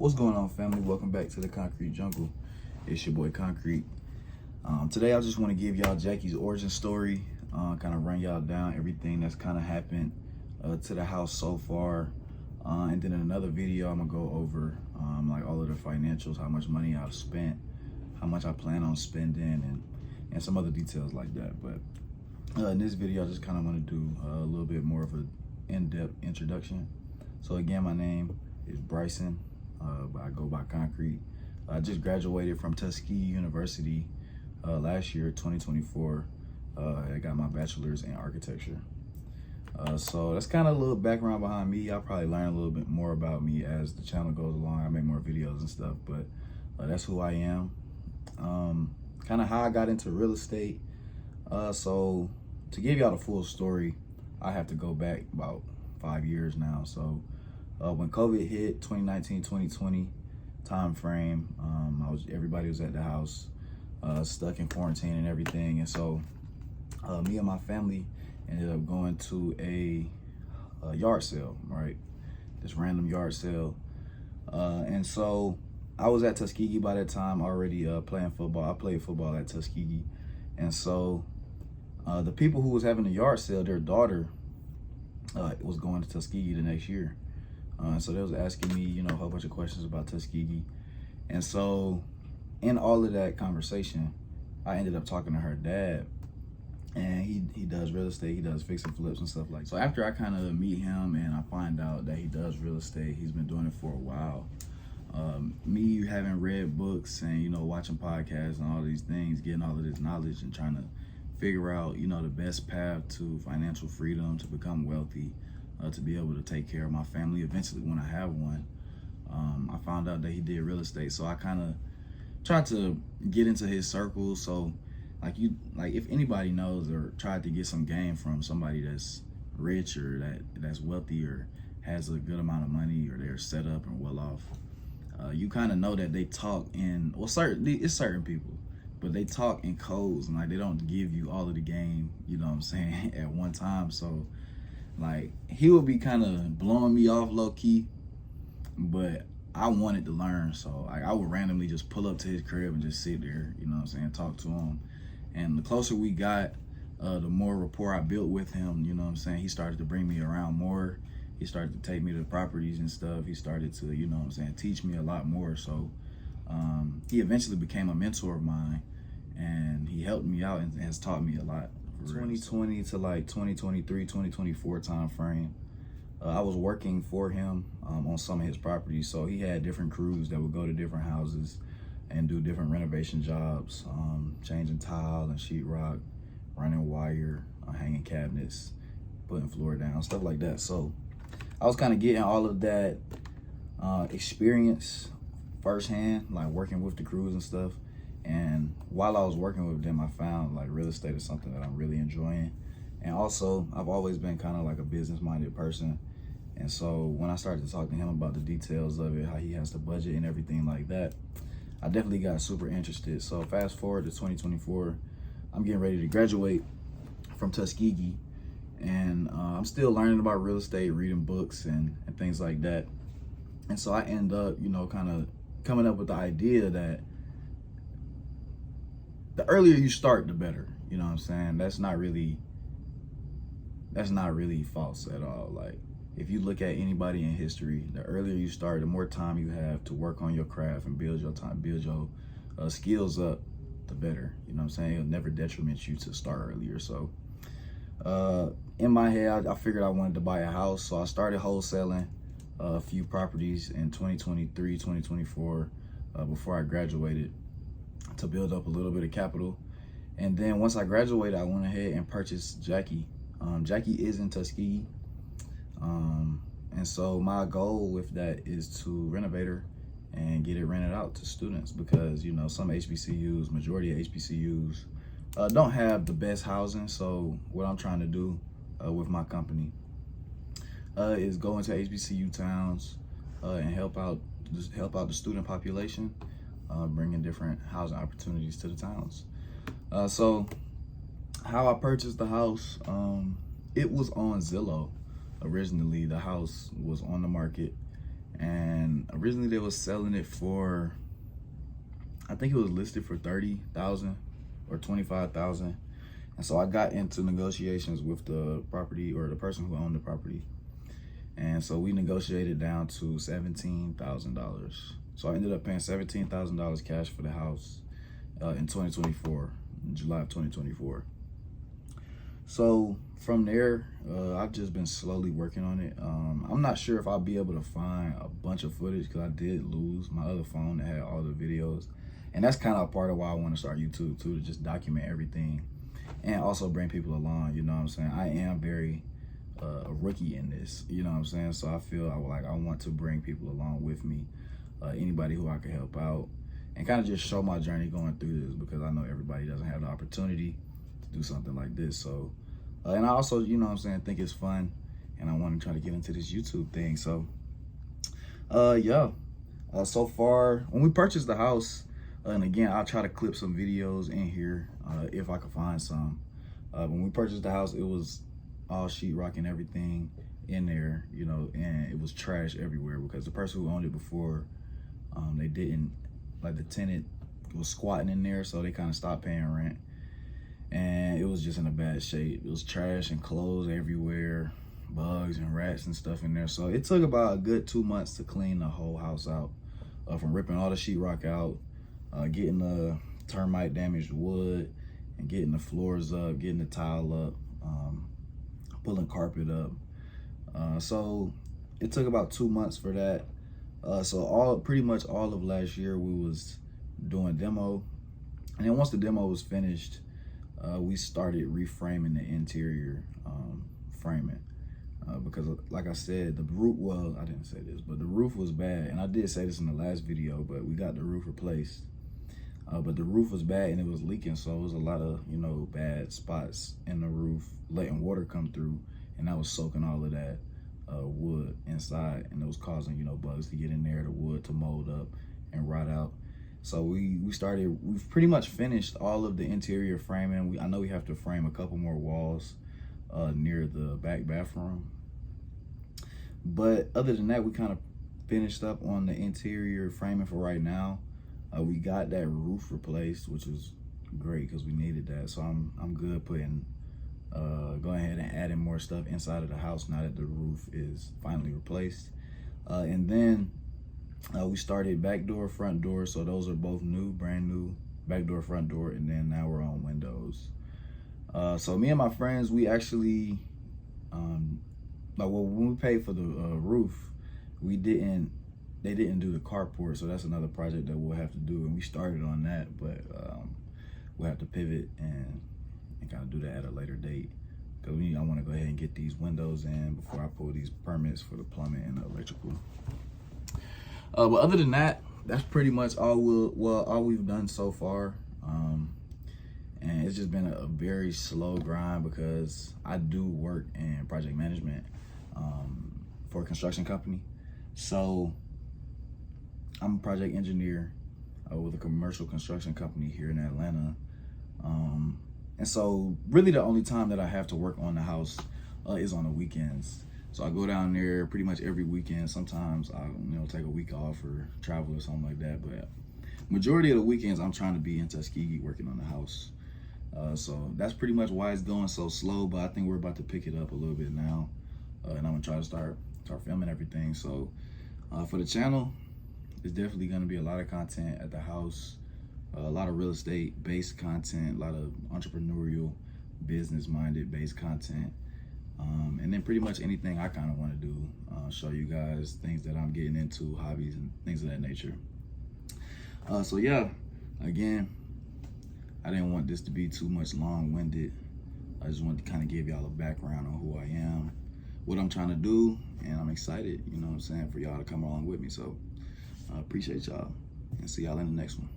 What's going on, family? Welcome back to the Concrete Jungle. It's your boy Concrete. Today I just want to give y'all Jackie's origin story, kind of run y'all down everything that's kind of happened to the house so far. And then in another video, I'm gonna go over like all of the financials, how much money I've spent, how much I plan on spending, and some other details like that. But in this video, I just kind of want to do a little bit more of an in-depth introduction. So again, my name is Bryson. But I go by Concrete. I just graduated from Tuskegee University last year, 2024. I got my bachelor's in architecture. So that's kind of a little background behind me. I'll probably learn a little bit more about me as the channel goes along. I make more videos and stuff, but that's who I am. Kind of how I got into real estate. So to give y'all the full story, I have to go back about 5 years now. So when COVID hit, 2019, 2020 time frame, everybody was at the house, stuck in quarantine and everything. And so me and my family ended up going to a yard sale, right? This random yard sale. And so I was at Tuskegee by that time already playing football. I played football at Tuskegee. And so the people who was having the yard sale, their daughter was going to Tuskegee the next year. So they was asking me, a whole bunch of questions about Tuskegee. And so in all of that conversation, I ended up talking to her dad, and he does real estate. He does fix and flips and stuff like that. So after I kind of meet him and I find out that he does real estate, he's been doing it for a while. Me having read books and, watching podcasts and all these things, getting all of this knowledge and trying to figure out, the best path to financial freedom, to become wealthy, to be able to take care of my family eventually when I have one. I found out that he did real estate, so I kind of tried to get into his circle. So like if anybody knows or tried to get some game from somebody that's rich or that's wealthy or has a good amount of money or they're set up and well off, you kind of know that they talk in, it's certain people, but they talk in codes, and like they don't give you all of the game, at one time. So like he would be kind of blowing me off low key, but I wanted to learn. So I would randomly just pull up to his crib and just sit there, talk to him. And the closer we got, the more rapport I built with him, he started to bring me around more. He started to take me to properties and stuff. He started to, teach me a lot more. So he eventually became a mentor of mine, and he helped me out and has taught me a lot. 2020 to like 2023, 2024 time frame, I was working for him on some of his properties. So he had different crews that would go to different houses and do different renovation jobs, changing tile and sheetrock, running wire, hanging cabinets, putting floor down, stuff like that. So I was kind of getting all of that experience firsthand, like working with the crews and stuff. And while I was working with them, I found like real estate is something that I'm really enjoying. And also, I've always been kind of like a business-minded person. And so when I started to talk to him about the details of it, how he has the budget and everything like that, I definitely got super interested. So fast forward to 2024, I'm getting ready to graduate from Tuskegee. And I'm still learning about real estate, reading books and things like that. And so I end up, kind of coming up with the idea that the earlier you start, the better. You know what I'm saying? That's not really false at all. Like if you look at anybody in history, the earlier you start, the more time you have to work on your craft and build your skills up, the better. You know what I'm saying? It'll never detriment you to start earlier. So in my head, I figured I wanted to buy a house. So I started wholesaling a few properties in 2023, 2024, before I graduated, to build up a little bit of capital. And then once I graduated, I went ahead and purchased Jackie. Jackie is in Tuskegee. And so my goal with that is to renovate her and get it rented out to students, because, some HBCUs, majority of HBCUs, don't have the best housing. So what I'm trying to do with my company is go into HBCU towns and help out the student population, bringing different housing opportunities to the towns. So how I purchased the house, it was on Zillow. Originally, the house was on the market, And originally they was selling it for, I think it was listed for 30,000 or 25,000. And so I got into negotiations with the property, or the person who owned the property. And so we negotiated down to $17,000. So I ended up paying $17,000 cash for the house in 2024, in July of 2024. So from there, I've just been slowly working on it. I'm not sure if I'll be able to find a bunch of footage, because I did lose my other phone that had all the videos. And that's kind of a part of why I want to start YouTube too, to just document everything and also bring people along, you know what I'm saying? I am very a rookie in this, you know what I'm saying? So I feel like I want to bring people along with me, anybody who I can help out, and kind of just show my journey going through this, because I know everybody doesn't have the opportunity to do something like this. So, and I also, you know what I'm saying, think it's fun, and I want to try to get into this YouTube thing. So, yeah, so far, when we purchased the house, and again, I'll try to clip some videos in here if I can find some. When we purchased the house, it was all sheetrock and everything in there, you know, and it was trash everywhere, because the person who owned it before, they didn't, like, the tenant was squatting in there, so they kind of stopped paying rent. And it was just in a bad shape. It was trash and clothes everywhere, bugs and rats and stuff in there. So it took about a good 2 months to clean the whole house out, from ripping all the sheetrock out, getting the termite damaged wood, and getting the floors up, getting the tile up, pulling carpet up. So it took about 2 months for that. So pretty much all of last year we was doing demo. And then once the demo was finished, we started reframing the interior framing. Because like I said, the roof, well, I didn't say this, but the roof was bad. And I did say this in the last video, but we got the roof replaced. But the roof was bad and it was leaking, so it was a lot of, you know, bad spots in the roof, letting water come through, and that was soaking all of that wood inside, and it was causing, you know, bugs to get in there, the wood to mold up and rot out. So we've pretty much finished all of the interior framing. I know we have to frame a couple more walls near the back bathroom, but other than that, we kind of finished up on the interior framing for right now. We got that roof replaced, which was great because we needed that. So I'm good putting, going ahead and adding more stuff inside of the house now that the roof is finally replaced. And then we started back door, front door. So those are both new, brand new, back door, front door. And then now we're on windows. So me and my friends, we actually, when we paid for the roof, they didn't do the carport, so that's another project that we'll have to do, and we started on that, but we'll have to pivot and kind of do that at a later date, because I want to go ahead and get these windows in before I pull these permits for the plumbing and the electrical. But other than that, that's pretty much all we've done so far, and it's just been a very slow grind, because I do work in project management for a construction company. So I'm a project engineer with a commercial construction company here in Atlanta. And so really the only time that I have to work on the house is on the weekends. So I go down there pretty much every weekend. Sometimes I take a week off or travel or something like that. But majority of the weekends I'm trying to be in Tuskegee working on the house. So that's pretty much why it's going so slow. But I think we're about to pick it up a little bit now. And I'm gonna try to start filming everything. So for the channel, there's definitely going to be a lot of content at the house, a lot of real estate based content, a lot of entrepreneurial, business minded based content, and then pretty much anything I kind of want to do, show you guys things that I'm getting into, hobbies and things of that nature. So yeah, again, I didn't want this to be too much long-winded. I just wanted to kind of give y'all a background on who I am, what I'm trying to do, and I'm excited, you know what I'm saying, for y'all to come along with me. So I appreciate y'all, and see y'all in the next one.